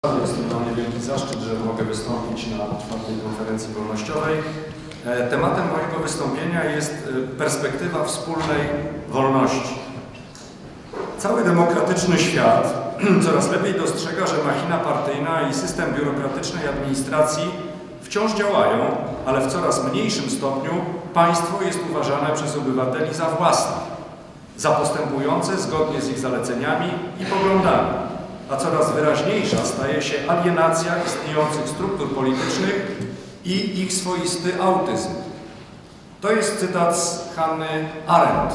Jest to dla mnie wielki zaszczyt, że mogę wystąpić na 4. konferencji wolnościowej. Tematem mojego wystąpienia jest perspektywa wspólnej wolności. Cały demokratyczny świat coraz lepiej dostrzega, że machina partyjna i system biurokratycznej administracji wciąż działają, ale w coraz mniejszym stopniu państwo jest uważane przez obywateli za własne, za postępujące zgodnie z ich zaleceniami i poglądami. A coraz wyraźniejsza staje się alienacja istniejących struktur politycznych i ich swoisty autyzm. To jest cytat z Hanny Arendt.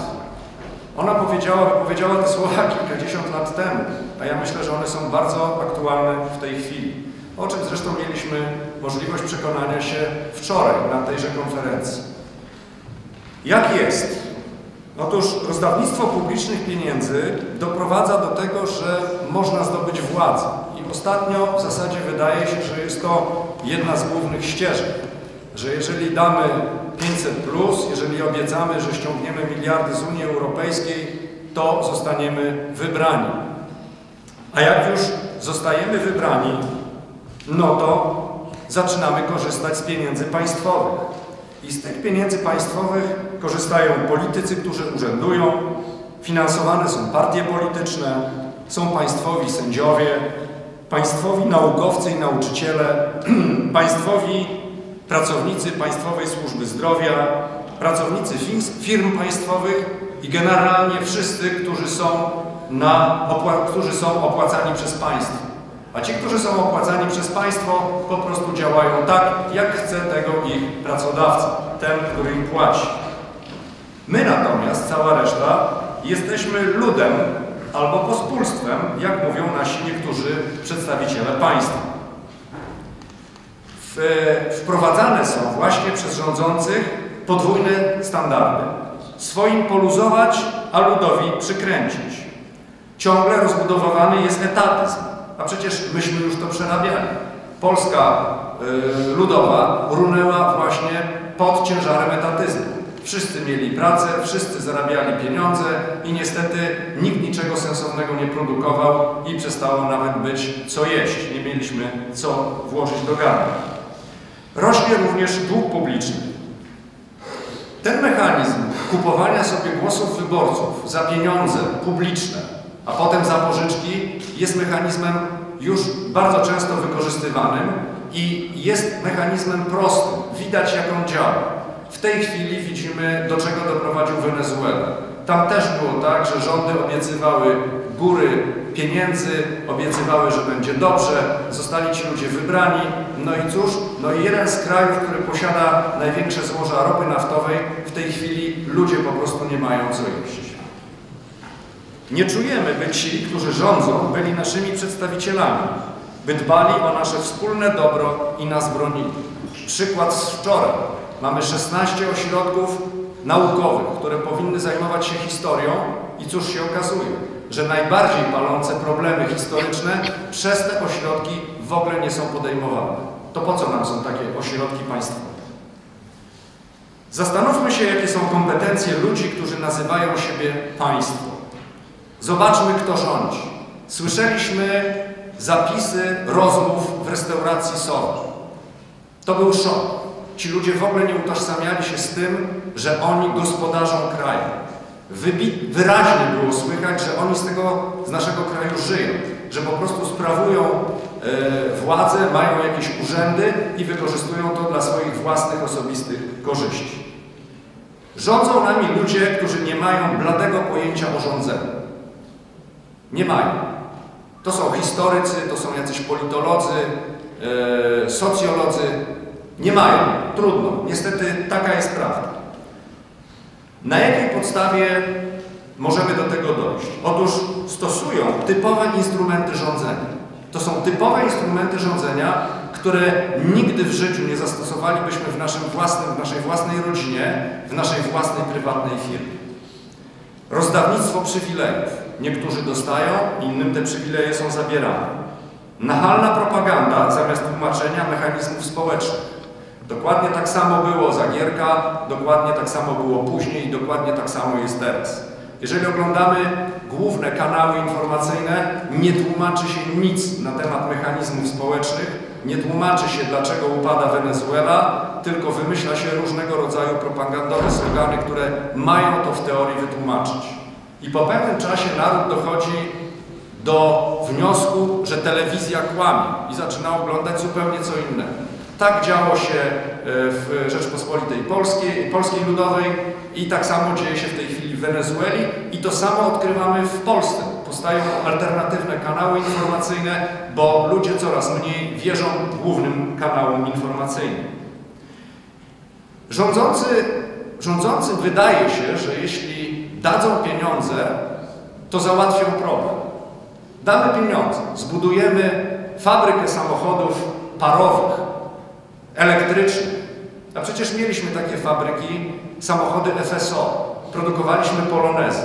Ona wypowiedziała te słowa kilkadziesiąt lat temu, a ja myślę, że one są bardzo aktualne w tej chwili. O czym zresztą mieliśmy możliwość przekonania się wczoraj na tejże konferencji. Jak jest? Otóż rozdawnictwo publicznych pieniędzy doprowadza do tego, że można zdobyć władzę. I ostatnio w zasadzie wydaje się, że jest to jedna z głównych ścieżek. Że jeżeli damy 500+, jeżeli obiecamy, że ściągniemy miliardy z Unii Europejskiej, to zostaniemy wybrani. A jak już zostajemy wybrani, no to zaczynamy korzystać z pieniędzy państwowych. I z tych pieniędzy państwowych korzystają politycy, którzy urzędują, finansowane są partie polityczne, są państwowi sędziowie, państwowi naukowcy i nauczyciele, państwowi pracownicy Państwowej Służby Zdrowia, pracownicy firm państwowych i generalnie wszyscy, którzy są opłacani przez państwo. A ci, którzy są opłacani przez państwo, po prostu działają tak, jak chce tego ich pracodawca, ten, który im płaci. My natomiast, cała reszta, jesteśmy ludem albo pospólstwem, jak mówią nasi niektórzy przedstawiciele państwa. Wprowadzane są właśnie przez rządzących podwójne standardy. Swoim poluzować, a ludowi przykręcić. Ciągle rozbudowywany jest etatyzm. A przecież myśmy już to przerabiali. Polska ludowa runęła właśnie pod ciężarem etatyzmu. Wszyscy mieli pracę, wszyscy zarabiali pieniądze i niestety nikt niczego sensownego nie produkował i przestało nawet być co jeść. Nie mieliśmy co włożyć do garnka. Rośnie również dług publiczny. Ten mechanizm kupowania sobie głosów wyborców za pieniądze publiczne, a potem za pożyczki, jest mechanizmem już bardzo często wykorzystywanym i jest mechanizmem prostym. Widać, jak on działa. W tej chwili widzimy, do czego doprowadził Wenezuelę. Tam też było tak, że rządy obiecywały góry pieniędzy, obiecywały, że będzie dobrze, zostali ci ludzie wybrani. No i cóż, no i jeden z krajów, który posiada największe złoża ropy naftowej, w tej chwili ludzie po prostu nie mają co jeść. Nie czujemy, by ci, którzy rządzą, byli naszymi przedstawicielami, by dbali o nasze wspólne dobro i nas bronili. Przykład z wczoraj. Mamy 16 ośrodków naukowych, które powinny zajmować się historią i cóż się okazuje, że najbardziej palące problemy historyczne przez te ośrodki w ogóle nie są podejmowane. To po co nam są takie ośrodki państwowe? Zastanówmy się, jakie są kompetencje ludzi, którzy nazywają siebie państwo. Zobaczmy, kto rządzi. Słyszeliśmy zapisy rozmów w restauracji Sowa. To był szok. Ci ludzie w ogóle nie utożsamiali się z tym, że oni gospodarzą krajem. Wyraźnie było słychać, że oni z naszego kraju żyją, że po prostu sprawują władzę, mają jakieś urzędy i wykorzystują to dla swoich własnych, osobistych korzyści. Rządzą nami ludzie, którzy nie mają bladego pojęcia o rządzeniu. Nie mają. To są historycy, to są jacyś politolodzy, socjolodzy. Nie mają. Trudno. Niestety taka jest prawda. Na jakiej podstawie możemy do tego dojść? Otóż stosują typowe instrumenty rządzenia. To są typowe instrumenty rządzenia, które nigdy w życiu nie zastosowalibyśmy w naszej własnej rodzinie, w naszej własnej prywatnej firmie. Rozdawnictwo przywilejów. Niektórzy dostają, innym te przywileje są zabierane. Nachalna propaganda zamiast tłumaczenia mechanizmów społecznych. Dokładnie tak samo było za Gierka, dokładnie tak samo było później i dokładnie tak samo jest teraz. Jeżeli oglądamy główne kanały informacyjne, nie tłumaczy się nic na temat mechanizmów społecznych, nie tłumaczy się, dlaczego upada Wenezuela, tylko wymyśla się różnego rodzaju propagandowe slogany, które mają to w teorii wytłumaczyć. I po pewnym czasie naród dochodzi do wniosku, że telewizja kłamie i zaczyna oglądać zupełnie co innego. Tak działo się w Rzeczpospolitej Polskiej Ludowej i tak samo dzieje się w tej chwili w Wenezueli i to samo odkrywamy w Polsce. Powstają alternatywne kanały informacyjne, bo ludzie coraz mniej wierzą głównym kanałom informacyjnym. Rządzącym wydaje się, że jeśli dadzą pieniądze, to załatwią problem. Damy pieniądze, zbudujemy fabrykę samochodów parowych, elektrycznych. A przecież mieliśmy takie fabryki, samochody FSO, produkowaliśmy Polonezy.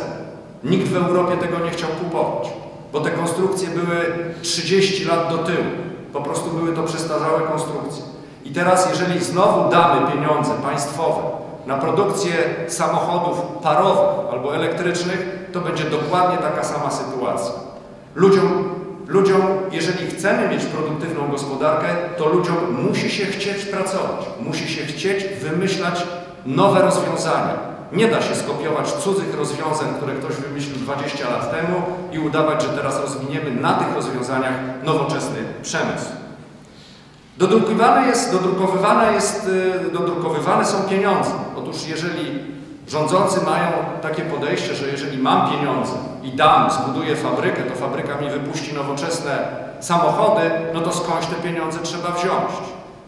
Nikt w Europie tego nie chciał kupować, bo te konstrukcje były 30 lat do tyłu. Po prostu były to przestarzałe konstrukcje. I teraz, jeżeli znowu damy pieniądze państwowe na produkcję samochodów parowych albo elektrycznych, to będzie dokładnie taka sama sytuacja. Ludziom, jeżeli chcemy mieć produktywną gospodarkę, to ludziom musi się chcieć pracować, musi się chcieć wymyślać nowe rozwiązania. Nie da się skopiować cudzych rozwiązań, które ktoś wymyślił 20 lat temu i udawać, że teraz rozwiniemy na tych rozwiązaniach nowoczesny przemysł. Dodrukowywane są pieniądze. Otóż jeżeli rządzący mają takie podejście, że jeżeli mam pieniądze i zbuduję fabrykę, to fabryka mi wypuści nowoczesne samochody, no to skądś te pieniądze trzeba wziąć.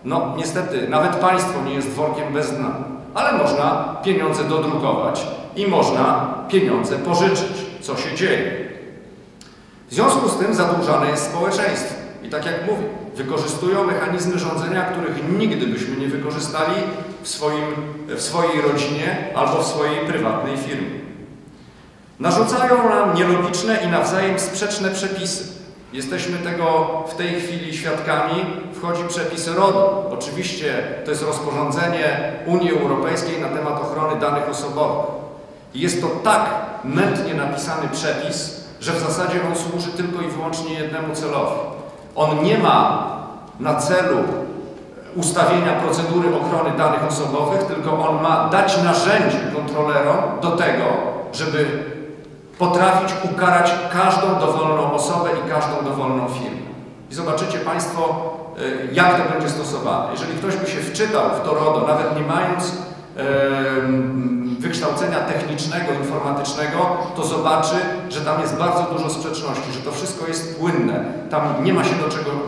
No niestety, nawet państwo nie jest workiem bez dna, ale można pieniądze dodrukować i można pieniądze pożyczyć, co się dzieje. W związku z tym zadłużane jest społeczeństwo. I tak jak mówię, wykorzystują mechanizmy rządzenia, których nigdy byśmy nie wykorzystali w swojej rodzinie albo w swojej prywatnej firmie. Narzucają nam nielogiczne i nawzajem sprzeczne przepisy. Jesteśmy tego w tej chwili świadkami. Wchodzi przepis RODO. Oczywiście to jest rozporządzenie Unii Europejskiej na temat ochrony danych osobowych. I jest to tak mętnie napisany przepis, że w zasadzie on służy tylko i wyłącznie jednemu celowi. On nie ma na celu ustawienia procedury ochrony danych osobowych, tylko on ma dać narzędzie kontrolerom do tego, żeby potrafić ukarać każdą dowolną osobę i każdą dowolną firmę. I zobaczycie Państwo, jak to będzie stosowane. Jeżeli ktoś by się wczytał w to RODO, nawet nie mając wykształcenia technicznego, informatycznego, to zobaczy, że tam jest bardzo dużo sprzeczności, że to wszystko jest płynne, tam nie ma się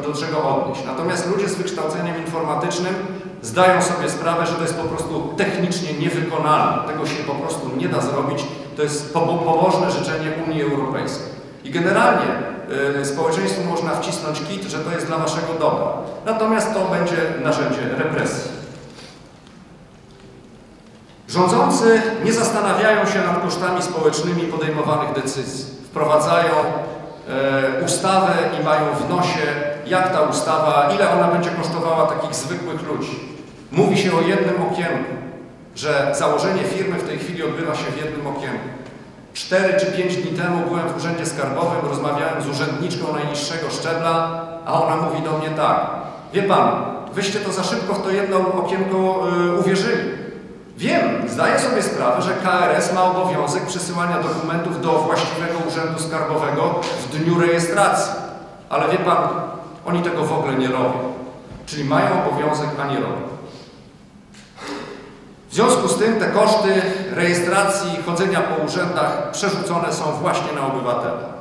do czego odnieść. Natomiast ludzie z wykształceniem informatycznym zdają sobie sprawę, że to jest po prostu technicznie niewykonalne. Tego się po prostu nie da zrobić. To jest pobożne życzenie Unii Europejskiej. I generalnie społeczeństwu można wcisnąć kit, że to jest dla waszego dobra. Natomiast to będzie narzędzie represji. Rządzący nie zastanawiają się nad kosztami społecznymi podejmowanych decyzji. Wprowadzają ustawę i mają w nosie, jak ta ustawa, ile ona będzie kosztowała takich zwykłych ludzi. Mówi się o jednym okienku, że założenie firmy w tej chwili odbywa się w jednym okienku. 4 czy 5 dni temu byłem w Urzędzie Skarbowym, rozmawiałem z urzędniczką najniższego szczebla, a ona mówi do mnie tak: wie pan, wyście to za szybko w to jedno okienko uwierzyli. Wiem, zdaję sobie sprawę, że KRS ma obowiązek przesyłania dokumentów do właściwego urzędu skarbowego w dniu rejestracji. Ale wie pan, oni tego w ogóle nie robią. Czyli mają obowiązek, a nie robią. W związku z tym te koszty rejestracji i chodzenia po urzędach przerzucone są właśnie na obywatela.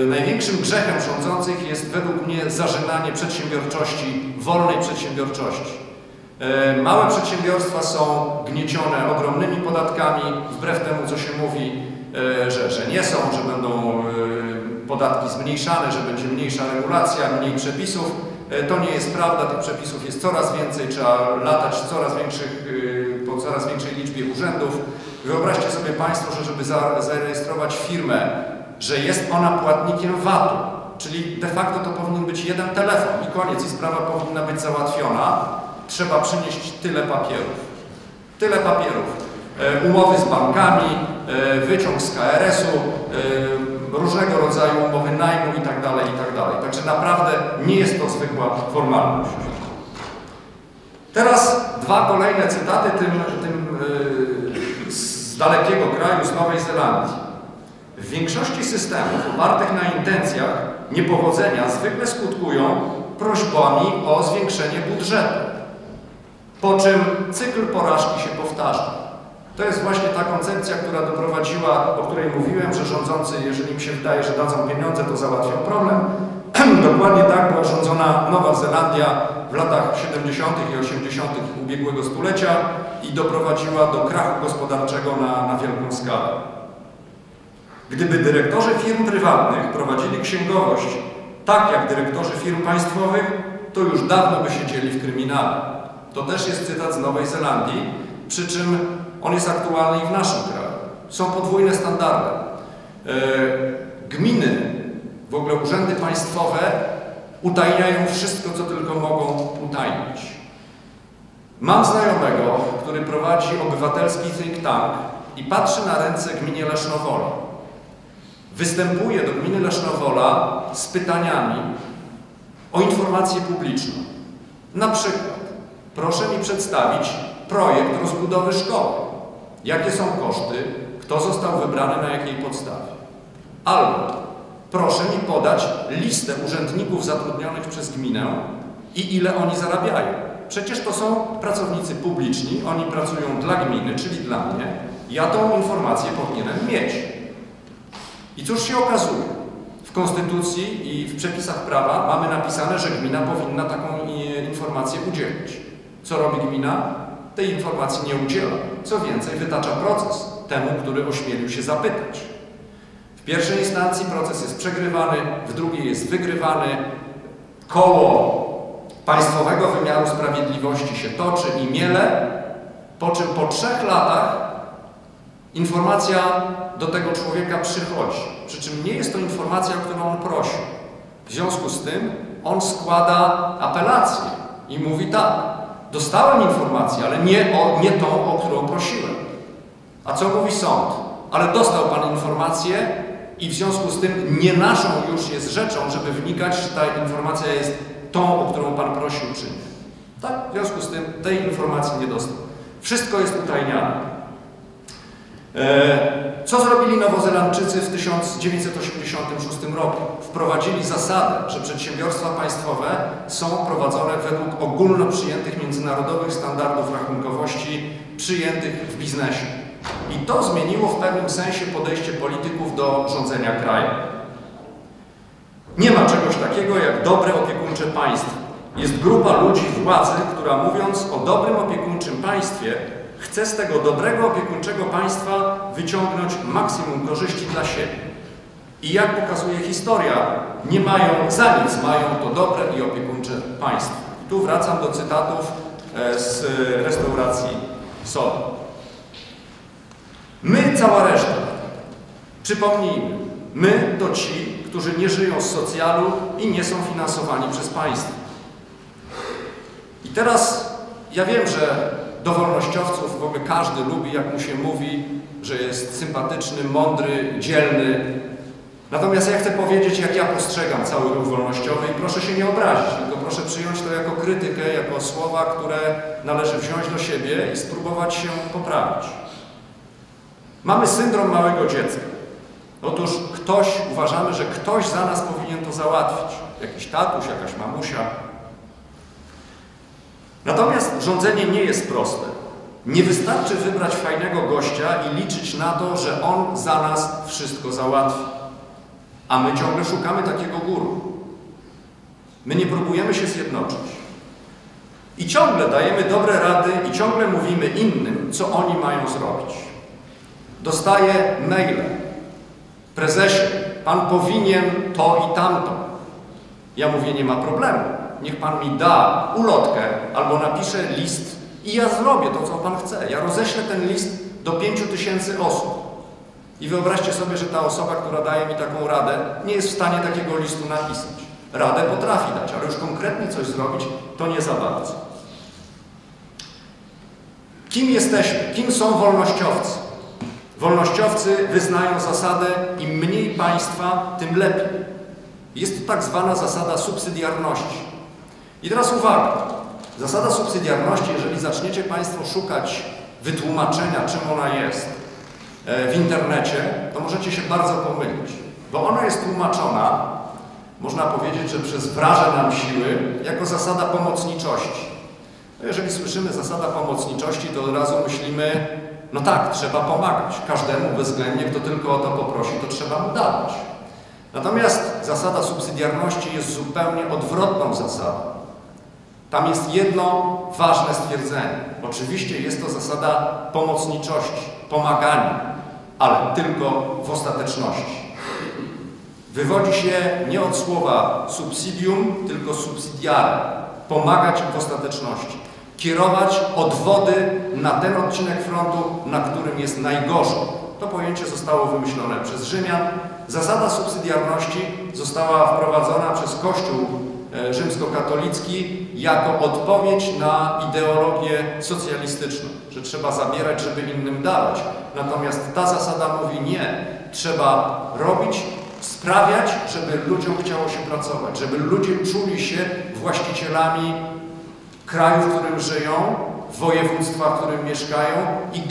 Największym grzechem rządzących jest według mnie zażynanie przedsiębiorczości, wolnej przedsiębiorczości. Małe przedsiębiorstwa są gniecione ogromnymi podatkami, wbrew temu, co się mówi, że nie są, że będą podatki zmniejszane, że będzie mniejsza regulacja, mniej przepisów. To nie jest prawda, tych przepisów jest coraz więcej, trzeba latać po coraz większej liczbie urzędów. Wyobraźcie sobie Państwo, że żeby zarejestrować firmę, że jest ona płatnikiem VAT-u, czyli de facto to powinien być jeden telefon i koniec, i sprawa powinna być załatwiona. Trzeba przynieść tyle papierów. Tyle papierów. umowy z bankami, wyciąg z KRS-u, różnego rodzaju umowy najmu itd. Także naprawdę nie jest to zwykła formalność. Teraz dwa kolejne cytaty, tym z dalekiego kraju, z Nowej Zelandii. W większości systemów opartych na intencjach niepowodzenia zwykle skutkują prośbami o zwiększenie budżetu, po czym cykl porażki się powtarza. To jest właśnie ta koncepcja, która doprowadziła, o której mówiłem, że rządzący, jeżeli im się wydaje, że dadzą pieniądze, to załatwią problem. Dokładnie tak była rządzona Nowa Zelandia w latach 70. i 80. ubiegłego stulecia i doprowadziła do krachu gospodarczego na wielką skalę. Gdyby dyrektorzy firm prywatnych prowadzili księgowość tak jak dyrektorzy firm państwowych, to już dawno by siedzieli w kryminale. To też jest cytat z Nowej Zelandii, przy czym on jest aktualny i w naszym kraju. Są podwójne standardy. Gminy, w ogóle urzędy państwowe utajniają wszystko, co tylko mogą utajnić. Mam znajomego, który prowadzi obywatelski think tank i patrzy na ręce gminie Lesznowola. Występuje do gminy Lesznowola z pytaniami o informację publiczną. Na przykład, proszę mi przedstawić projekt rozbudowy szkoły. Jakie są koszty? Kto został wybrany na jakiej podstawie? Albo proszę mi podać listę urzędników zatrudnionych przez gminę i ile oni zarabiają. Przecież to są pracownicy publiczni, oni pracują dla gminy, czyli dla mnie. Ja tą informację powinienem mieć. I cóż się okazuje? W Konstytucji i w przepisach prawa mamy napisane, że gmina powinna taką informację udzielić. Co robi gmina? Tej informacji nie udziela. Co więcej, wytacza proces temu, który ośmielił się zapytać. W pierwszej instancji proces jest przegrywany, w drugiej jest wygrywany. Koło państwowego wymiaru sprawiedliwości się toczy i miele, po czym po 3 latach informacja do tego człowieka przychodzi. Przy czym nie jest to informacja, o którą on prosił. W związku z tym on składa apelację i mówi tak, dostałem informację, ale nie tą, o którą prosiłem. A co mówi sąd? Ale dostał pan informację i w związku z tym nie naszą już jest rzeczą, żeby wnikać, czy ta informacja jest tą, o którą pan prosił, czy nie. Tak? W związku z tym tej informacji nie dostał. Wszystko jest utajniane. Co zrobili Nowozelandczycy w 1986 roku? Wprowadzili zasadę, że przedsiębiorstwa państwowe są prowadzone według ogólno przyjętych międzynarodowych standardów rachunkowości przyjętych w biznesie. I to zmieniło w pewnym sensie podejście polityków do rządzenia krajem. Nie ma czegoś takiego jak dobre opiekuńcze państwo. Jest grupa ludzi władzy, która mówiąc o dobrym opiekuńczym państwie, chce z tego dobrego opiekuńczego państwa wyciągnąć maksimum korzyści dla siebie. I jak pokazuje historia, nie mają za nic, mają to dobre i opiekuńcze państwo. Tu wracam do cytatów z restauracji Sol. My, cała reszta, przypomnijmy, my to ci, którzy nie żyją z socjalu i nie są finansowani przez państwo. I teraz ja wiem, że do wolnościowców w ogóle każdy lubi, jak mu się mówi, że jest sympatyczny, mądry, dzielny. Natomiast ja chcę powiedzieć, jak ja postrzegam cały ruch wolnościowy i proszę się nie obrazić, tylko proszę przyjąć to jako krytykę, jako słowa, które należy wziąć do siebie i spróbować się poprawić. Mamy syndrom małego dziecka. Otóż uważamy, że ktoś za nas powinien to załatwić. Jakiś tatuś, jakaś mamusia. Natomiast rządzenie nie jest proste. Nie wystarczy wybrać fajnego gościa i liczyć na to, że on za nas wszystko załatwi. A my ciągle szukamy takiego guru. My nie próbujemy się zjednoczyć. I ciągle dajemy dobre rady i ciągle mówimy innym, co oni mają zrobić. Dostaję maile. Prezesie, pan powinien to i tamto. Ja mówię, nie ma problemu. Niech pan mi da ulotkę albo napisze list i ja zrobię to, co pan chce. Ja roześlę ten list do 5000 osób. I wyobraźcie sobie, że ta osoba, która daje mi taką radę, nie jest w stanie takiego listu napisać. Radę potrafi dać, ale już konkretnie coś zrobić, to nie za bardzo. Kim jesteśmy? Kim są wolnościowcy? Wolnościowcy wyznają zasadę im mniej państwa, tym lepiej. Jest to tak zwana zasada subsydiarności. I teraz uwaga. Zasada subsydiarności, jeżeli zaczniecie Państwo szukać wytłumaczenia, czym ona jest w internecie, to możecie się bardzo pomylić. Bo ona jest tłumaczona, można powiedzieć, że przez wraże nam siły, jako zasada pomocniczości. No jeżeli słyszymy zasada pomocniczości, to od razu myślimy, no tak, trzeba pomagać. Każdemu bezwzględnie, kto tylko o to poprosi, to trzeba mu dawać. Natomiast zasada subsydiarności jest zupełnie odwrotną zasadą. Tam jest jedno ważne stwierdzenie. Oczywiście jest to zasada pomocniczości, pomagania, ale tylko w ostateczności. Wywodzi się nie od słowa subsidium, tylko subsidiare. Pomagać w ostateczności. Kierować odwody na ten odcinek frontu, na którym jest najgorzej. To pojęcie zostało wymyślone przez Rzymian. Zasada subsydiarności została wprowadzona przez Kościół rzymskokatolicki jako odpowiedź na ideologię socjalistyczną, że trzeba zabierać, żeby innym dawać. Natomiast ta zasada mówi nie. Trzeba robić, sprawiać, żeby ludziom chciało się pracować, żeby ludzie czuli się właścicielami kraju, w którym żyją, województwa, w którym mieszkają i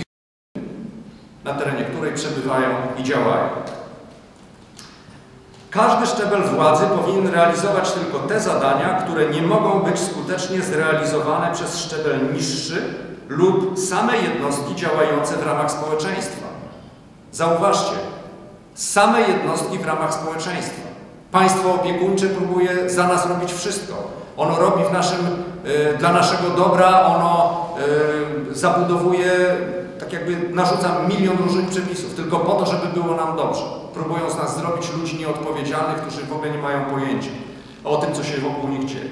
na terenie której przebywają i działają. Każdy szczebel władzy powinien realizować tylko te zadania, które nie mogą być skutecznie zrealizowane przez szczebel niższy lub same jednostki działające w ramach społeczeństwa. Zauważcie, same jednostki w ramach społeczeństwa. Państwo opiekuńcze próbuje za nas robić wszystko. Ono robi dla naszego dobra, ono zabudowuje, tak jakby narzuca milion różnych przepisów, tylko po to, żeby było nam dobrze. Próbują z nas zrobić ludzi nieodpowiedzialnych, którzy w ogóle nie mają pojęcia o tym, co się wokół nich dzieje.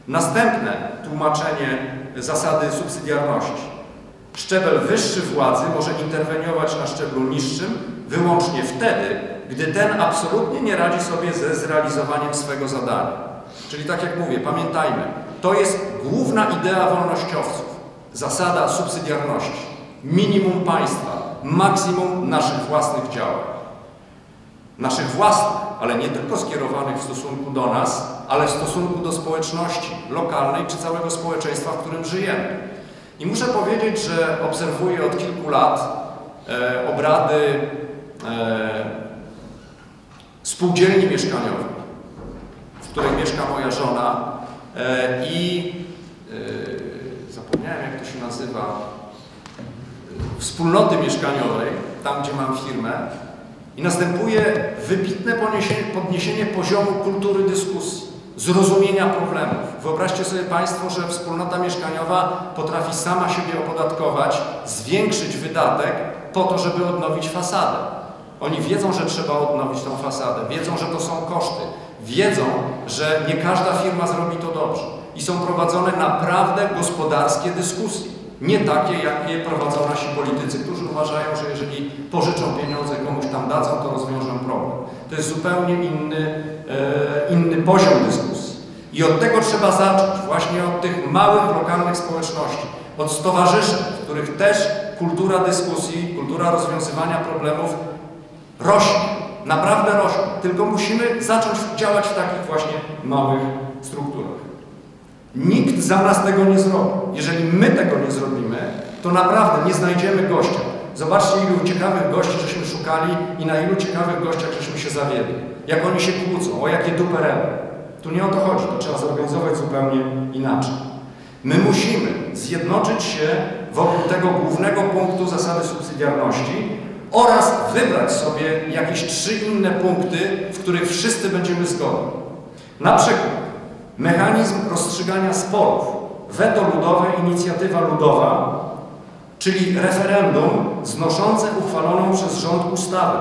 Następne tłumaczenie zasady subsydiarności. Szczebel wyższy władzy może interweniować na szczeblu niższym wyłącznie wtedy, gdy ten absolutnie nie radzi sobie ze zrealizowaniem swego zadania. Czyli tak jak mówię, pamiętajmy, to jest główna idea wolnościowców. Zasada subsydiarności. Minimum państwa, maksimum naszych własnych działań. Naszych własnych, ale nie tylko skierowanych w stosunku do nas, ale w stosunku do społeczności lokalnej czy całego społeczeństwa, w którym żyjemy. I muszę powiedzieć, że obserwuję od kilku lat obrady spółdzielni mieszkaniowej, w której mieszka moja żona i zapomniałem, jak to się nazywa, wspólnoty mieszkaniowej, tam gdzie mam firmę, i następuje wybitne podniesienie poziomu kultury dyskusji, zrozumienia problemów. Wyobraźcie sobie Państwo, że wspólnota mieszkaniowa potrafi sama siebie opodatkować, zwiększyć wydatek po to, żeby odnowić fasadę. Oni wiedzą, że trzeba odnowić tą fasadę, wiedzą, że to są koszty, wiedzą, że nie każda firma zrobi to dobrze i są prowadzone naprawdę gospodarskie dyskusje. Nie takie, jakie prowadzą nasi politycy, którzy uważają, że jeżeli pożyczą pieniądze, komuś tam dadzą, to rozwiążą problem. To jest zupełnie inny poziom dyskusji. I od tego trzeba zacząć, właśnie od tych małych, lokalnych społeczności, od stowarzyszeń, w których też kultura dyskusji, kultura rozwiązywania problemów rośnie, naprawdę rośnie. Tylko musimy zacząć działać w takich właśnie małych strukturach. Nikt za nas tego nie zrobi. Jeżeli my tego nie zrobimy, to naprawdę nie znajdziemy gościa. Zobaczcie, ilu ciekawych gości żeśmy szukali i na ilu ciekawych gościach żeśmy się zawiedli. Jak oni się kłócą, o jakie duperele. Tu nie o to chodzi, to trzeba zorganizować zupełnie inaczej. My musimy zjednoczyć się wokół tego głównego punktu zasady subsydiarności oraz wybrać sobie jakieś 3 inne punkty, w których wszyscy będziemy zgodni. Na przykład mechanizm rozstrzygania sporów, weto ludowe, inicjatywa ludowa, czyli referendum znoszące uchwaloną przez rząd ustawę,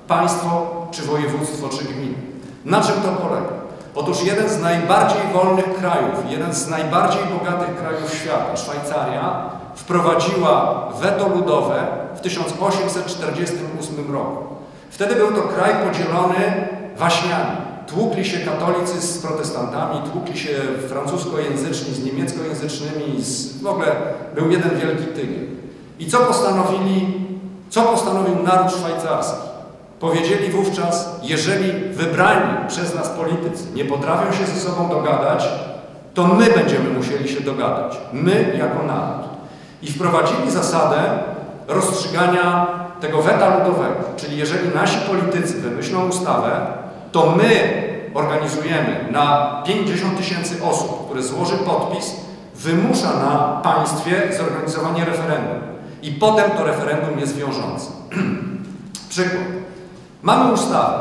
państwo czy województwo czy gminę. Na czym to polega? Otóż jeden z najbardziej wolnych krajów, jeden z najbardziej bogatych krajów świata, Szwajcaria, wprowadziła weto ludowe w 1848 roku. Wtedy był to kraj podzielony waśniami, tłukli się katolicy z protestantami, tłukli się francuskojęzyczni z niemieckojęzycznymi, w ogóle był jeden wielki tygiel. I co postanowił naród szwajcarski? Powiedzieli wówczas, jeżeli wybrani przez nas politycy nie potrafią się ze sobą dogadać, to my będziemy musieli się dogadać. My jako naród. I wprowadzili zasadę rozstrzygania tego weta ludowego. Czyli jeżeli nasi politycy wymyślą ustawę, to my organizujemy na 50 000 osób, które złoży podpis, wymusza na państwie zorganizowanie referendum. I potem to referendum jest wiążące. Przykład. Mamy ustawę.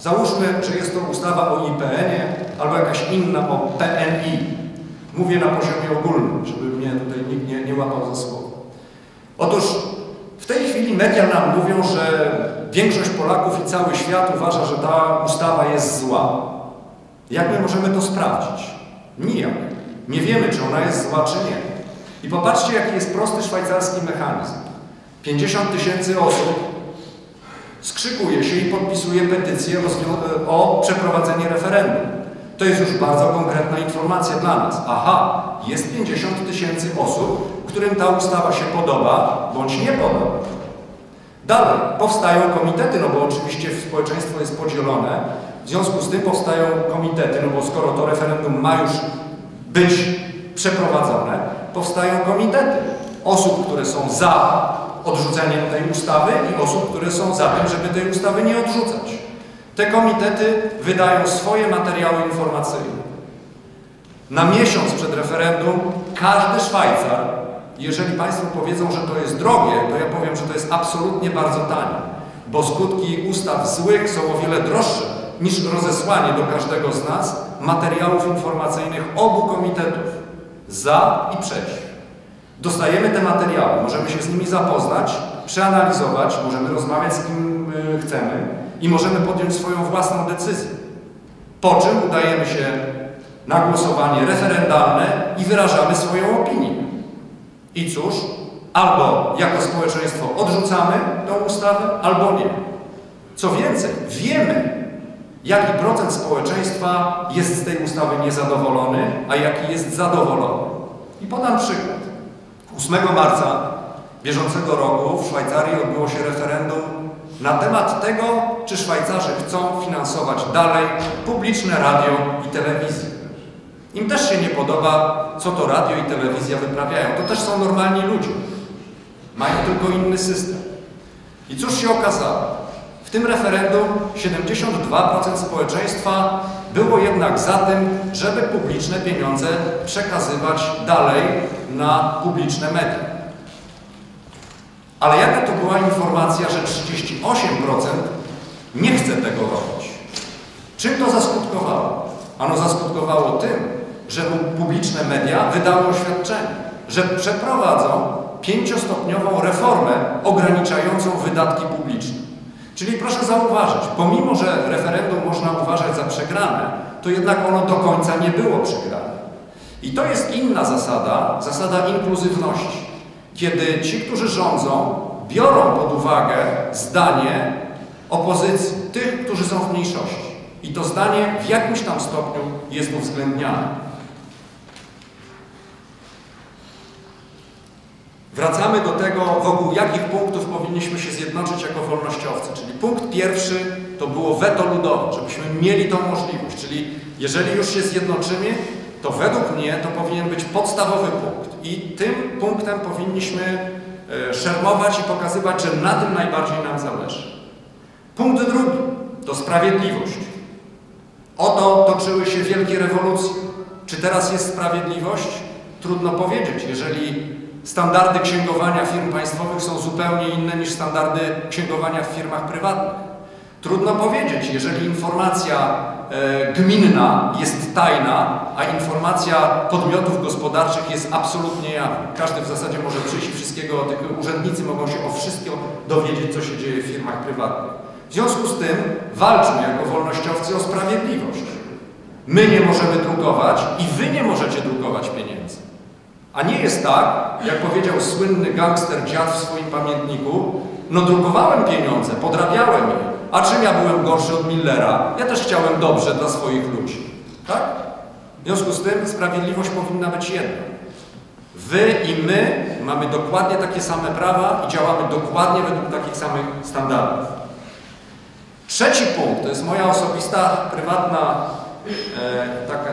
Załóżmy, że jest to ustawa o IPN-ie albo jakaś inna o PNI. Mówię na poziomie ogólnym, żeby mnie tutaj nikt nie łapał za słowo. Otóż w tej chwili media nam mówią, że większość Polaków i cały świat uważa, że ta ustawa jest zła. Jak my możemy to sprawdzić? Nijak. Nie wiemy, czy ona jest zła, czy nie. I popatrzcie, jaki jest prosty szwajcarski mechanizm. 50 000 osób skrzykuje się i podpisuje petycję o przeprowadzenie referendum. To jest już bardzo konkretna informacja dla nas. Aha, jest 50 000 osób, którym ta ustawa się podoba, bądź nie podoba. Dalej, powstają komitety, no bo oczywiście społeczeństwo jest podzielone. W związku z tym powstają komitety, no bo skoro to referendum ma już być przeprowadzone, powstają komitety osób, które są za odrzuceniem tej ustawy i osób, które są za tym, żeby tej ustawy nie odrzucać. Te komitety wydają swoje materiały informacyjne. Na miesiąc przed referendum każdy Szwajcar, jeżeli Państwo powiedzą, że to jest drogie, to ja powiem, że to jest absolutnie bardzo tanie, bo skutki ustaw złych są o wiele droższe niż rozesłanie do każdego z nas materiałów informacyjnych obu komitetów, za i przeciw. Dostajemy te materiały, możemy się z nimi zapoznać, przeanalizować, możemy rozmawiać z kim chcemy i możemy podjąć swoją własną decyzję. Po czym udajemy się na głosowanie referendalne i wyrażamy swoją opinię. I cóż, albo jako społeczeństwo odrzucamy tą ustawę, albo nie. Co więcej, wiemy, jaki procent społeczeństwa jest z tej ustawy niezadowolony, a jaki jest zadowolony. I podam przykład. 8 marca bieżącego roku w Szwajcarii odbyło się referendum na temat tego, czy Szwajcarzy chcą finansować dalej publiczne radio i telewizję. Im też się nie podoba, co to radio i telewizja wyprawiają. To też są normalni ludzie. Mają tylko inny system. I cóż się okazało? W tym referendum 72% społeczeństwa było jednak za tym, żeby publiczne pieniądze przekazywać dalej na publiczne media. Ale jaka to była informacja, że 38% nie chce tego robić? Czym to zaskutkowało? Ano zaskutkowało tym, że publiczne media wydały oświadczenie, że przeprowadzą 5-stopniową reformę ograniczającą wydatki publiczne. Czyli proszę zauważyć, pomimo że referendum można uważać za przegrane, to jednak ono do końca nie było przegrane. I to jest inna zasada, zasada inkluzywności, kiedy ci, którzy rządzą, biorą pod uwagę zdanie opozycji, tych, którzy są w mniejszości. I to zdanie w jakimś tam stopniu jest uwzględniane. Wracamy do tego, wokół jakich punktów powinniśmy się zjednoczyć jako wolnościowcy. Czyli punkt pierwszy to było weto ludowe, żebyśmy mieli tą możliwość. Czyli jeżeli już się zjednoczymy, to według mnie to powinien być podstawowy punkt. I tym punktem powinniśmy szermować i pokazywać, że na tym najbardziej nam zależy. Punkt drugi to sprawiedliwość. Oto toczyły się wielkie rewolucje. Czy teraz jest sprawiedliwość? Trudno powiedzieć, jeżeli standardy księgowania firm państwowych są zupełnie inne niż standardy księgowania w firmach prywatnych. Trudno powiedzieć, jeżeli informacja gminna jest tajna, a informacja podmiotów gospodarczych jest absolutnie jawna. Każdy w zasadzie może przyjść i wszystkiego, tych urzędnicy mogą się o wszystko dowiedzieć, co się dzieje w firmach prywatnych. W związku z tym walczmy jako wolnościowcy o sprawiedliwość. My nie możemy drukować i wy nie możecie drukować pieniędzy. A nie jest tak, jak powiedział słynny gangster dziad w swoim pamiętniku, no drukowałem pieniądze, podrabiałem je, A czym ja byłem gorszy od Millera? Ja też chciałem dobrze dla swoich ludzi. Tak? W związku z tym sprawiedliwość powinna być jedna. Wy i my mamy dokładnie takie same prawa i działamy dokładnie według takich samych standardów. Trzeci punkt, to jest moja osobista, prywatna,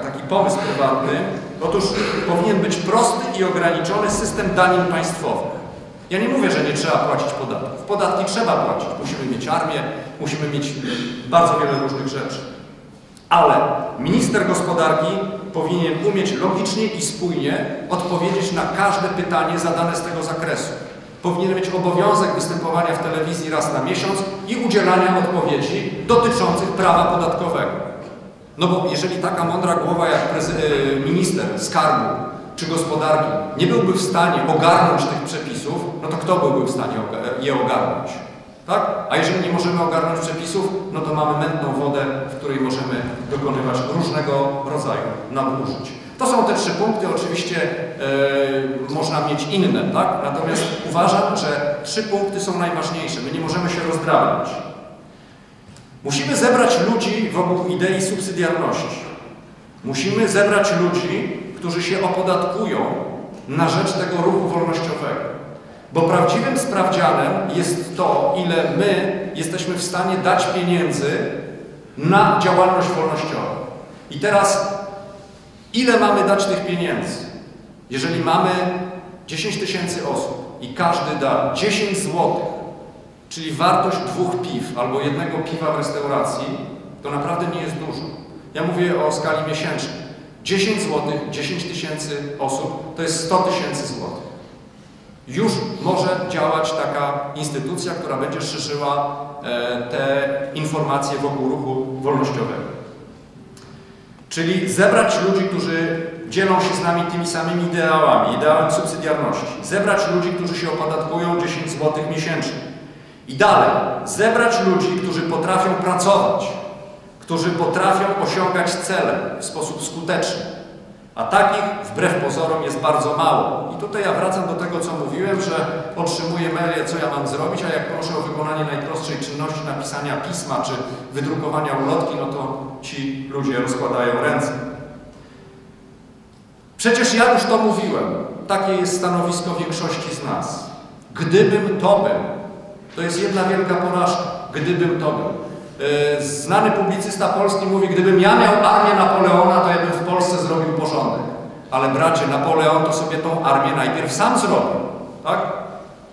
taki pomysł prywatny. Otóż powinien być prosty i ograniczony system danin państwowych. Ja nie mówię, że nie trzeba płacić podatków. Podatki trzeba płacić. Musimy mieć armię, musimy mieć bardzo wiele różnych rzeczy. Ale minister gospodarki powinien umieć logicznie i spójnie odpowiedzieć na każde pytanie zadane z tego zakresu. Powinien mieć obowiązek występowania w telewizji raz na miesiąc i udzielania odpowiedzi dotyczących prawa podatkowego. No bo jeżeli taka mądra głowa jak minister skarbu czy gospodarki nie byłby w stanie ogarnąć tych przepisów, no to kto byłby w stanie je ogarnąć? Tak? A jeżeli nie możemy ogarnąć przepisów, no to mamy mętną wodę, w której możemy dokonywać różnego rodzaju nadużyć. To są te 3 punkty, oczywiście można mieć inne, tak? Natomiast uważam, że 3 punkty są najważniejsze. My nie możemy się rozdrabniać. Musimy zebrać ludzi wokół idei subsydiarności. Musimy zebrać ludzi, którzy się opodatkują na rzecz tego ruchu wolnościowego. Bo prawdziwym sprawdzianem jest to, ile my jesteśmy w stanie dać pieniędzy na działalność wolnościową. I teraz, ile mamy dać tych pieniędzy? Jeżeli mamy 10 000 osób i każdy da 10 zł, czyli wartość 2 piw albo 1 piwa w restauracji, to naprawdę nie jest dużo. Ja mówię o skali miesięcznej. 10 zł, 10 000 osób to jest 100 000 złotych. Już może działać taka instytucja, która będzie szerzyła te informacje wokół ruchu wolnościowego. Czyli zebrać ludzi, którzy dzielą się z nami tymi samymi ideałami, ideałem subsydiarności. Zebrać ludzi, którzy się opodatkują 10 zł miesięcznie. I dalej, zebrać ludzi, którzy potrafią pracować, którzy potrafią osiągać cele w sposób skuteczny. A takich, wbrew pozorom, jest bardzo mało. I tutaj ja wracam do tego, co mówiłem, że otrzymuję maile, co ja mam zrobić, a jak proszę o wykonanie najprostszej czynności napisania pisma czy wydrukowania ulotki, no to ci ludzie rozkładają ręce. Przecież ja już to mówiłem. Takie jest stanowisko większości z nas. Gdybym to był, to jest jedna wielka porażka. Gdybym to był. Znany publicysta polski mówi, gdybym ja miał armię Napoleona, to ja bym w Polsce zrobił porządek. Ale bracie, Napoleon to sobie tą armię najpierw sam zrobił, tak?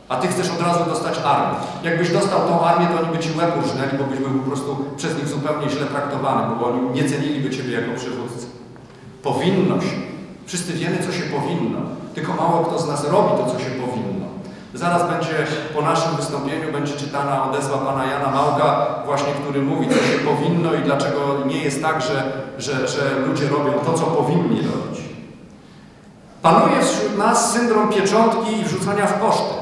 A ty chcesz od razu dostać armię. Jakbyś dostał tą armię, to oni by ci łeb urżnęli, bo byś był po prostu przez nich zupełnie źle traktowany, bo oni nie ceniliby ciebie jako przywódcy. Powinno się. Wszyscy wiemy, co się powinno. Tylko mało kto z nas robi to, co się powinno. Zaraz będzie, po naszym wystąpieniu, będzie czytana odezwa pana Jana Małka, właśnie, który mówi, co się powinno i dlaczego nie jest tak, że ludzie robią to, co powinni robić. Panuje wśród nas syndrom pieczątki i wrzucania w koszty.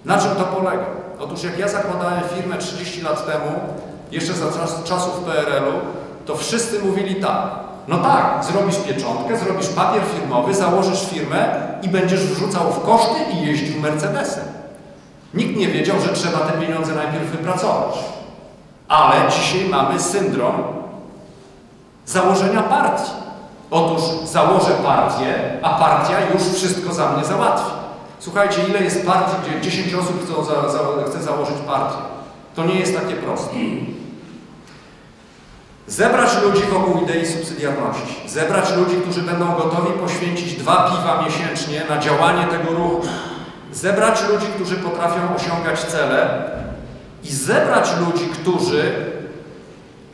Na czym to polega? Otóż jak ja zakładałem firmę 30 lat temu, jeszcze za czasów PRL-u, to wszyscy mówili tak. No tak, zrobisz pieczątkę, zrobisz papier firmowy, założysz firmę i będziesz wrzucał w koszty i jeździł Mercedesem. Nikt nie wiedział, że trzeba te pieniądze najpierw wypracować. Ale dzisiaj mamy syndrom założenia partii. Otóż założę partię, a partia już wszystko za mnie załatwi. Słuchajcie, ile jest partii, gdzie 10 osób chce założyć partię? To nie jest takie proste. Zebrać ludzi wokół idei subsydiarności. Zebrać ludzi, którzy będą gotowi poświęcić 2 piwa miesięcznie na działanie tego ruchu. Zebrać ludzi, którzy potrafią osiągać cele. I zebrać ludzi, którzy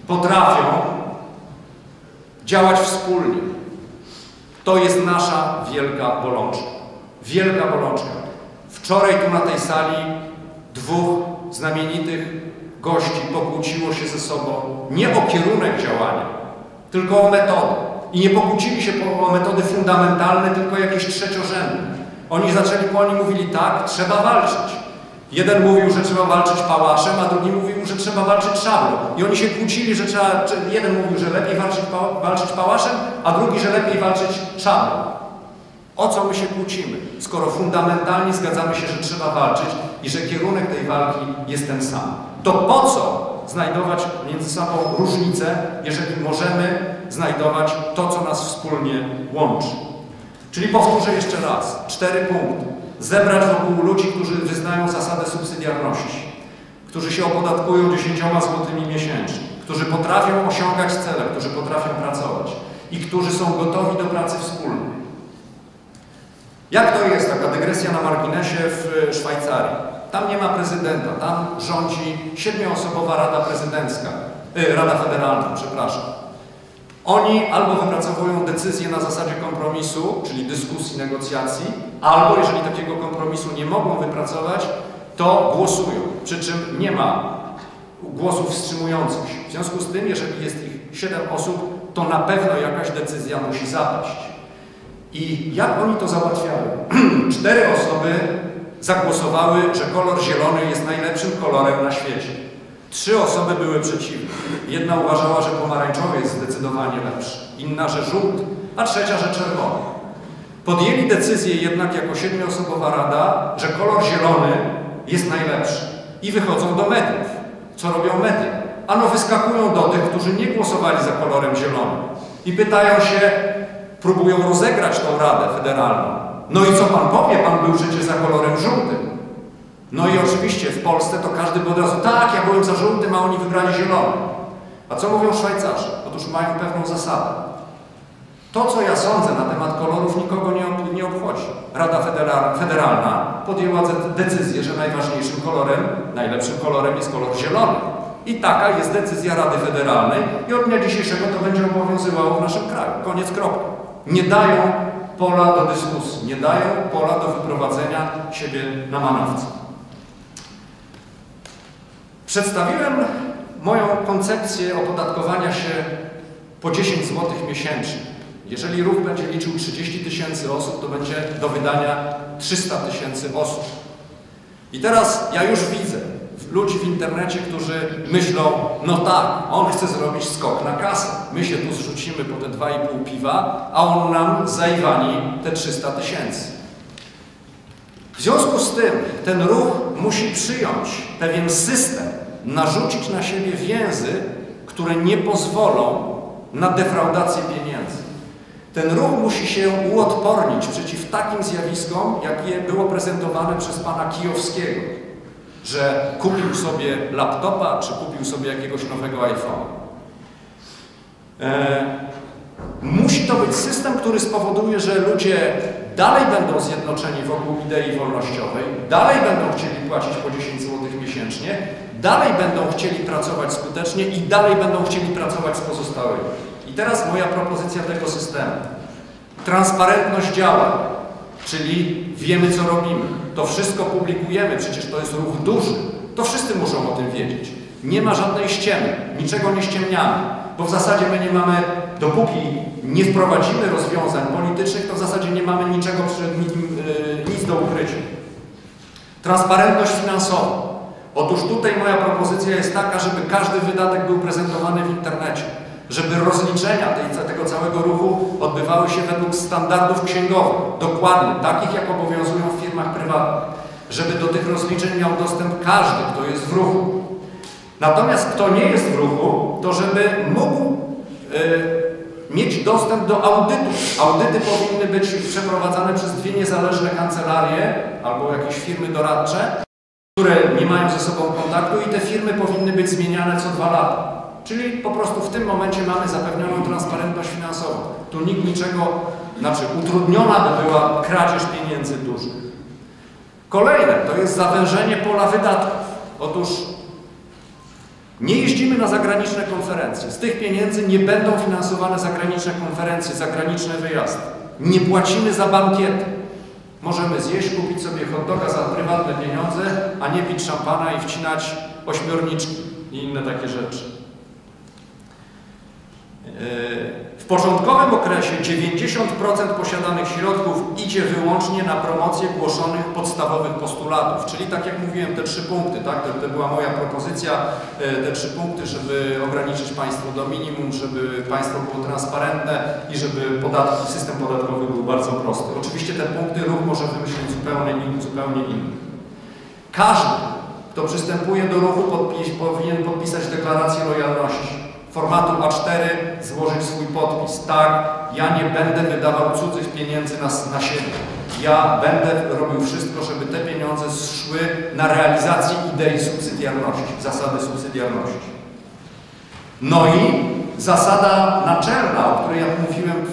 potrafią działać wspólnie. To jest nasza wielka bolączka. Wielka bolączka. Wczoraj tu na tej sali 2 znamienitych gości pokłóciło się ze sobą nie o kierunek działania, tylko o metodę. I nie pokłócili się o metody fundamentalne, tylko jakieś trzeciorzędne. Oni mówili tak, trzeba walczyć. Jeden mówił, że trzeba walczyć pałaszem, a drugi mówił, że trzeba walczyć szablą. I oni się kłócili, że jeden mówił, że lepiej walczyć pałaszem, a drugi, że lepiej walczyć szablą. O co my się kłócimy, skoro fundamentalnie zgadzamy się, że trzeba walczyć i że kierunek tej walki jest ten sam? To po co znajdować między sobą różnice, jeżeli możemy znajdować to, co nas wspólnie łączy. Czyli powtórzę jeszcze raz, 4 punkty. Zebrać wokół ludzi, którzy wyznają zasadę subsydiarności, którzy się opodatkują 10 złotymi miesięcznie, którzy potrafią osiągać cele, którzy potrafią pracować i którzy są gotowi do pracy wspólnej. Jak to jest, taka dygresja na marginesie, w Szwajcarii? Tam nie ma prezydenta, tam rządzi 7-osobowa Rada Prezydencka, Rada Federalna, przepraszam. Oni albo wypracowują decyzje na zasadzie kompromisu, czyli dyskusji, negocjacji, albo jeżeli takiego kompromisu nie mogą wypracować, to głosują, przy czym nie ma głosów wstrzymujących się. W związku z tym, jeżeli jest ich 7 osób, to na pewno jakaś decyzja musi zapaść. I jak oni to załatwiają? 4 osoby zagłosowały, że kolor zielony jest najlepszym kolorem na świecie. 3 osoby były przeciwne. Jedna uważała, że pomarańczowy jest zdecydowanie lepszy, inna, że żółty, a trzecia, że czerwony. Podjęli decyzję jednak jako 7-osobowa rada, że kolor zielony jest najlepszy. I wychodzą do mediów. Co robią media? Ano wyskakują do tych, którzy nie głosowali za kolorem zielonym. I pytają się, próbują rozegrać tą Radę Federalną. No i co pan powie? Pan był przecież za kolorem żółtym. No i oczywiście w Polsce to każdy by od razu, tak, ja byłem za żółtym, a oni wybrali zielony. A co mówią Szwajcarzy? Otóż mają pewną zasadę. To, co ja sądzę na temat kolorów, nikogo nie obchodzi. Rada Federalna podjęła decyzję, że najważniejszym kolorem, najlepszym kolorem jest kolor zielony. I taka jest decyzja Rady Federalnej i od dnia dzisiejszego to będzie obowiązywało w naszym kraju. Koniec, kropka. Nie dają pola do dyskusji, nie dają pola do wyprowadzenia siebie na manowce. Przedstawiłem moją koncepcję opodatkowania się po 10 zł miesięcznie. Jeżeli ruch będzie liczył 30 000 osób, to będzie do wydania 300 000 osób. I teraz ja już widzę ludzi w internecie, którzy myślą, no tak, on chce zrobić skok na kasę. My się tu zrzucimy po te 2,5 piwa, a on nam zaiwani te 300 000. W związku z tym ten ruch musi przyjąć pewien system, narzucić na siebie więzy, które nie pozwolą na defraudację pieniędzy. Ten ruch musi się uodpornić przeciw takim zjawiskom, jakie było prezentowane przez pana Kijowskiego, że kupił sobie laptopa, czy kupił sobie jakiegoś nowego iPhone'a. Musi to być system, który spowoduje, że ludzie dalej będą zjednoczeni wokół idei wolnościowej, dalej będą chcieli płacić po 10 zł miesięcznie, dalej będą chcieli pracować skutecznie i dalej będą chcieli pracować z pozostałymi. I teraz moja propozycja tego systemu. Transparentność działań, czyli wiemy, co robimy. To wszystko publikujemy, przecież to jest ruch duży. To wszyscy muszą o tym wiedzieć. Nie ma żadnej ściemy, niczego nie ściemniamy, bo w zasadzie my nie mamy, dopóki nie wprowadzimy rozwiązań politycznych, to w zasadzie nie mamy niczego nic do ukrycia. Transparentność finansowa. Otóż tutaj moja propozycja jest taka, żeby każdy wydatek był prezentowany w internecie. Żeby rozliczenia tego całego ruchu odbywały się według standardów księgowych, dokładnie, takich jak obowiązują w firmach prywatnych. Żeby do tych rozliczeń miał dostęp każdy, kto jest w ruchu. Natomiast kto nie jest w ruchu, to żeby mógł mieć dostęp do audytów. Audyty powinny być przeprowadzane przez 2 niezależne kancelarie albo jakieś firmy doradcze, które nie mają ze sobą kontaktu i te firmy powinny być zmieniane co 2 lata. Czyli po prostu w tym momencie mamy zapewnioną transparentność finansową. Tu nikt niczego, utrudniona by była kradzież pieniędzy dużych. Kolejne to jest zawężenie pola wydatków. Otóż nie jeździmy na zagraniczne konferencje. Z tych pieniędzy nie będą finansowane zagraniczne konferencje, zagraniczne wyjazdy. Nie płacimy za bankiety. Możemy zjeść, kupić sobie hot doga za prywatne pieniądze, a nie pić szampana i wcinać ośmiorniczki i inne takie rzeczy. W początkowym okresie 90% posiadanych środków idzie wyłącznie na promocję głoszonych podstawowych postulatów, czyli tak jak mówiłem, te 3 punkty, tak? To była moja propozycja, te 3 punkty, żeby ograniczyć państwo do minimum, żeby państwo było transparentne i żeby system podatkowy był bardzo prosty. Oczywiście te punkty ruch może wymyślić zupełnie inny. Każdy, kto przystępuje do ruchu, powinien podpisać deklarację lojalności. Formatu A4 złożyć swój podpis. Tak, ja nie będę wydawał cudzych pieniędzy na siebie. Ja będę robił wszystko, żeby te pieniądze szły na realizację idei subsydiarności, zasady subsydiarności. No i zasada naczelna, o której ja mówiłem,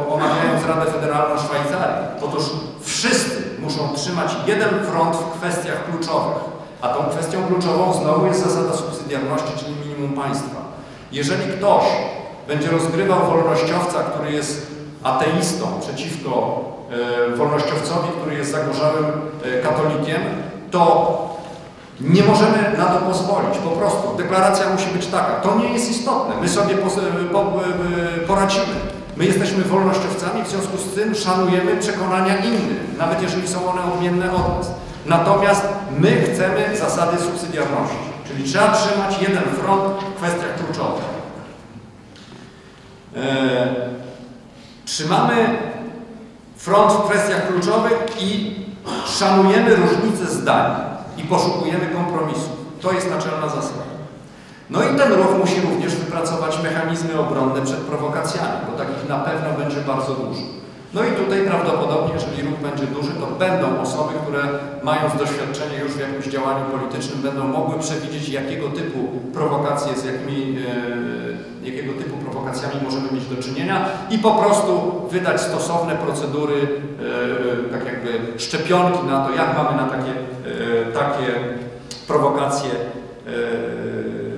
omawiając Radę Federalną Szwajcarii. Otóż wszyscy muszą trzymać jeden front w kwestiach kluczowych. A tą kwestią kluczową znowu jest zasada subsydiarności, czyli minimum państwa. Jeżeli ktoś będzie rozgrywał wolnościowca, który jest ateistą przeciwko wolnościowcowi, który jest zagorzałym katolikiem, to nie możemy na to pozwolić. Po prostu deklaracja musi być taka. To nie jest istotne. My sobie poradzimy. My jesteśmy wolnościowcami, w związku z tym szanujemy przekonania innych, nawet jeżeli są one odmienne od nas. Natomiast my chcemy zasady subsydiarności, czyli trzeba trzymać jeden front w kwestiach kluczowych. Trzymamy front w kwestiach kluczowych i szanujemy różnice zdań i poszukujemy kompromisu. To jest naczelna zasada. No i ten ruch musi również wypracować mechanizmy obronne przed prowokacjami, bo takich na pewno będzie bardzo dużo. No i tutaj prawdopodobnie, jeżeli ruch będzie duży, to będą osoby, które mając doświadczenie już w jakimś działaniu politycznym, będą mogły przewidzieć, jakiego typu prowokacje, jakiego typu prowokacjami możemy mieć do czynienia i po prostu wydać stosowne procedury, tak jakby szczepionki na to, jak mamy na takie prowokacje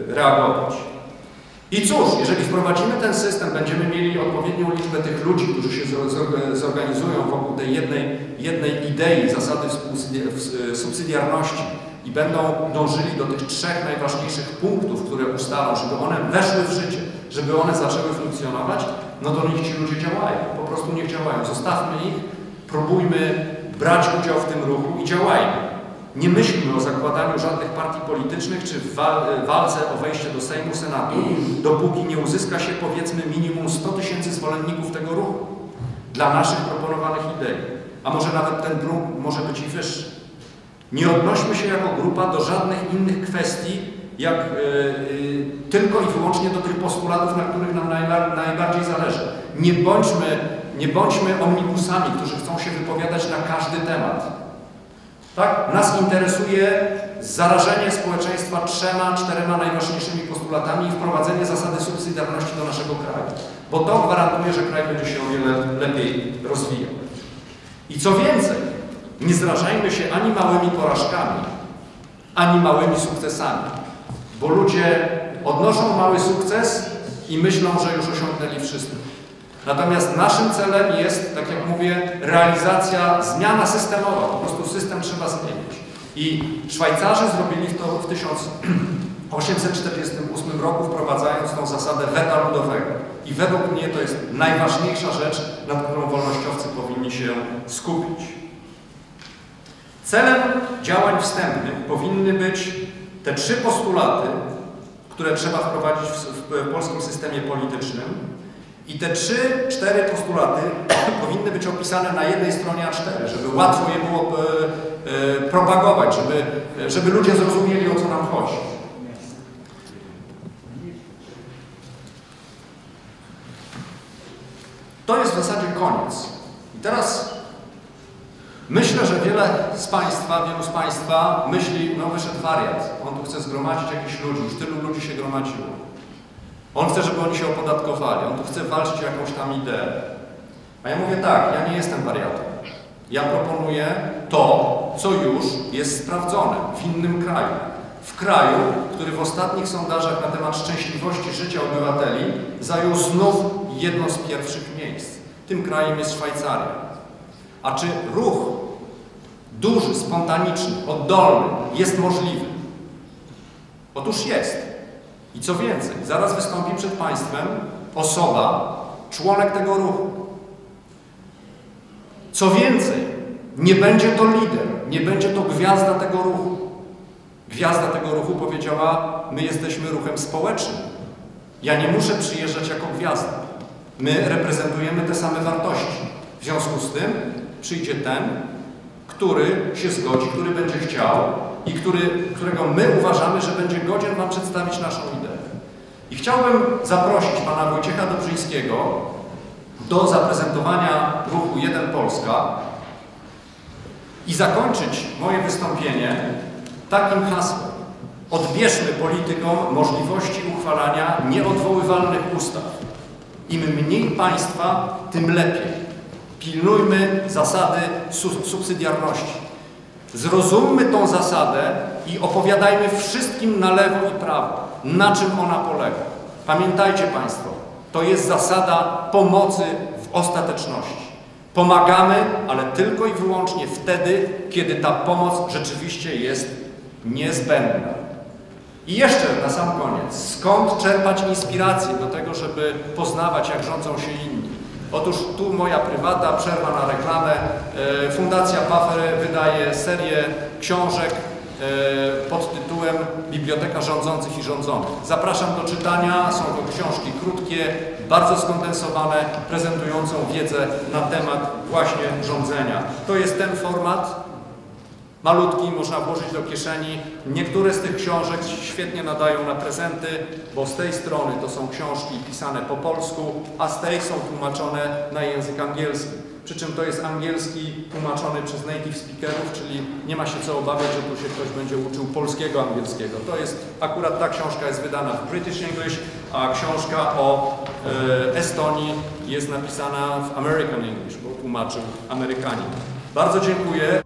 reagować. I cóż, jeżeli wprowadzimy ten system, będziemy mieli odpowiednią liczbę tych ludzi, którzy się zorganizują wokół tej jednej idei, zasady subsydiarności i będą dążyli do tych trzech najważniejszych punktów, które ustalą, żeby one weszły w życie, żeby one zaczęły funkcjonować, no to niech ci ludzie działają. Po prostu niech działają. Zostawmy ich, próbujmy brać udział w tym ruchu i działajmy. Nie myślmy o zakładaniu żadnych partii politycznych czy walce o wejście do Sejmu, Senatu, dopóki nie uzyska się, powiedzmy, minimum 100 000 zwolenników tego ruchu dla naszych proponowanych idei. A może nawet ten próg może być i wyższy. Nie odnośmy się jako grupa do żadnych innych kwestii, jak tylko i wyłącznie do tych postulatów, na których nam najbardziej zależy. Nie bądźmy omnibusami, którzy chcą się wypowiadać na każdy temat. Tak? Nas interesuje zarażenie społeczeństwa 3–4 najważniejszymi postulatami i wprowadzenie zasady subsydiarności do naszego kraju. Bo to gwarantuje, że kraj będzie się o wiele lepiej rozwijał. I co więcej, nie zrażajmy się ani małymi porażkami, ani małymi sukcesami. Bo ludzie odnoszą mały sukces i myślą, że już osiągnęli wszystko. Natomiast naszym celem jest, tak jak mówię, realizacja, zmiana systemowa. Po prostu system trzeba zmienić. I Szwajcarzy zrobili to w 1848 roku, wprowadzając tą zasadę weta ludowego. I według mnie to jest najważniejsza rzecz, nad którą wolnościowcy powinni się skupić. Celem działań wstępnych powinny być te 3 postulaty, które trzeba wprowadzić w polskim systemie politycznym. I te 3–4 postulaty powinny być opisane na jednej stronie A4, żeby łatwo je było propagować, żeby ludzie zrozumieli, o co nam chodzi. To jest w zasadzie koniec. I teraz myślę, że wielu z Państwa myśli, no wyszedł wariat, on tu chce zgromadzić jakichś ludzi, już tylu ludzi się gromadziło. On chce, żeby oni się opodatkowali, on tu chce walczyć o jakąś tam ideę. A ja mówię tak, ja nie jestem wariatem. Ja proponuję to, co już jest sprawdzone w innym kraju. W kraju, który w ostatnich sondażach na temat szczęśliwości życia obywateli zajął znów jedno z pierwszych miejsc. Tym krajem jest Szwajcaria. A czy ruch duży, spontaniczny, oddolny jest możliwy? Otóż jest. I co więcej, zaraz wystąpi przed Państwem osoba, członek tego ruchu. Co więcej, nie będzie to lider, nie będzie to gwiazda tego ruchu. Gwiazda tego ruchu powiedziała, my jesteśmy ruchem społecznym. Ja nie muszę przyjeżdżać jako gwiazda. My reprezentujemy te same wartości. W związku z tym przyjdzie ten, który się zgodzi, który będzie chciał i którego my uważamy, że będzie godzien Wam przedstawić naszą ideę. I chciałbym zaprosić Pana Wojciecha Dobrzyńskiego do zaprezentowania ruchu Jeden Polska i zakończyć moje wystąpienie takim hasłem. Odbierzmy politykom możliwości uchwalania nieodwoływalnych ustaw. Im mniej państwa, tym lepiej. Pilnujmy zasady subsydiarności. Zrozummy tą zasadę i opowiadajmy wszystkim na lewo i prawo, na czym ona polega. Pamiętajcie Państwo, to jest zasada pomocy w ostateczności. Pomagamy, ale tylko i wyłącznie wtedy, kiedy ta pomoc rzeczywiście jest niezbędna. I jeszcze na sam koniec, skąd czerpać inspirację do tego, żeby poznawać, jak rządzą się inni? Otóż tu moja prywata, przerwa na reklamę. Fundacja Puffer wydaje serię książek pod tytułem Biblioteka Rządzących i Rządzonych. Zapraszam do czytania, są to książki krótkie, bardzo skondensowane, prezentującą wiedzę na temat właśnie rządzenia. To jest ten format, malutki, można włożyć do kieszeni. Niektóre z tych książek świetnie nadają na prezenty, bo z tej strony to są książki pisane po polsku, a z tej są tłumaczone na język angielski. Przy czym to jest angielski tłumaczony przez native speakerów, czyli nie ma się co obawiać, że tu się ktoś będzie uczył polskiego angielskiego. To jest, akurat ta książka jest wydana w British English, a książka o Estonii jest napisana w American English, bo tłumaczył Amerykanin. Bardzo dziękuję.